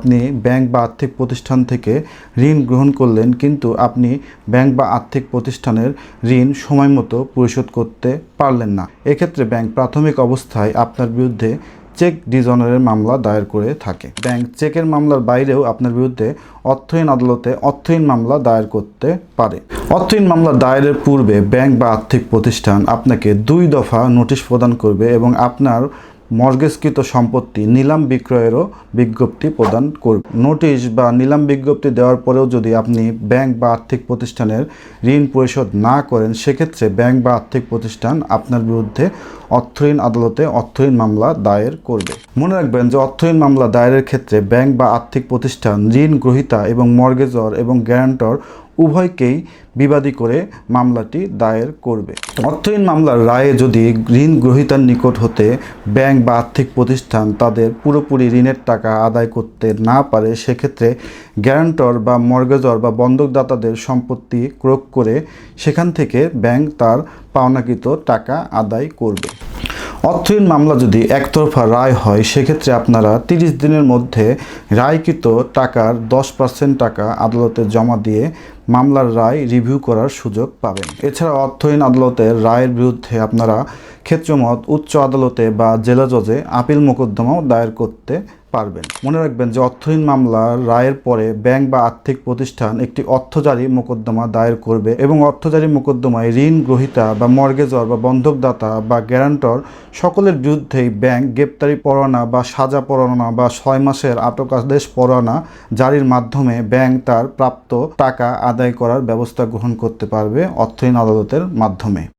আপনি ব্যাংক বা আর্থিক প্রতিষ্ঠান থেকে ঋণ গ্রহণ করলেন, কিন্তু আপনি ব্যাংক বা আর্থিক প্রতিষ্ঠানের ঋণ সময়মতো পরিশোধ করতে পারলেন না। এক্ষেত্রে ব্যাংক প্রাথমিক অবস্থায় আপনার বিরুদ্ধে চেক ডিজঅনারের মামলা দায়ের করে থাকে। ব্যাংক চেকের মামলার বাইরেও আপনার বিরুদ্ধে অর্থহীন আদালতে অর্থহীন মামলা দায়ের করতে পারে। অর্থহীন মামলা দায়েরের পূর্বে ব্যাংক বা আর্থিক প্রতিষ্ঠান আপনাকে 2 দফা নোটিশ প্রদান করবে এবং আপনার মর্গেজকৃত সম্পত্তি নিলাম বিক্রয়েরও বিজ্ঞপ্তি প্রদান করবে। নোটিশ বা নিলাম বিজ্ঞপ্তি দেওয়ার পরেও যদি আপনি ব্যাংক বা আর্থিক প্রতিষ্ঠানের ঋণ পরিশোধ না করেন, সেক্ষেত্রে ব্যাংক বা আর্থিক প্রতিষ্ঠান আপনার বিরুদ্ধে অর্থহীন আদালতে অর্থহীন মামলা দায়ের করবে। মনে রাখবেন যে অর্থহীন মামলা দায়েরের ক্ষেত্রে ব্যাংক বা আর্থিক প্রতিষ্ঠান ঋণ গ্রহীতা এবং মর্গেজর এবং গ্যারান্টর উভয়কেই বিবাদী করে মামলাটি দায়ের করবে। অর্থহীন মামলার রায়ে যদি ঋণ গ্রহীতার নিকট হতে ব্যাংক বা আর্থিক প্রতিষ্ঠান তাদের পুরোপুরি ঋণের টাকা আদায় করতে না পারে, সেক্ষেত্রে গ্যারান্টর বা মর্গেজর বা বন্ধকদাতাদের সম্পত্তি ক্রয় করে সেখান থেকে ব্যাংক তার পাওনাকৃত টাকা আদায় করবে। অর্থহীন মামলা যদি একতরফা রায় হয়, সেক্ষেত্রে আপনারা 30 দিনের মধ্যে রায়কৃত টাকার 10% টাকা আদালতে জমা দিয়ে মামলার রায় রিভিউ করার সুযোগ পাবেন। এছাড়া অর্থহীন আদালতের রায়ের বিরুদ্ধে আপনারা ক্ষেত্রমত উচ্চ আদালতে বা জেলা জজে আপিল মোকদ্দমাও দায়ের করতে পারবেন। মনে রাখবেন যে অর্থহীন মামলার রায়ের পরে ব্যাংক বা আর্থিক প্রতিষ্ঠান একটি অর্থজারি মোকদ্দমা দায়ের করবে এবং অর্থজারি মোকদ্দমায় ঋণ গ্রহীতা বা মর্গেজর বা বন্ধকদাতা বা গ্যারান্টর সকলের বিরুদ্ধেই ব্যাংক গ্রেপ্তারি পরোয়ানা বা সাজা পরোয়ানা বা 6 মাসের আটকাদেশ পরোয়ানা জারির মাধ্যমে ব্যাংক তার প্রাপ্ত টাকা আদায় করার ব্যবস্থা গ্রহণ করতে পারবে অর্থহীন আদালতের মাধ্যমে।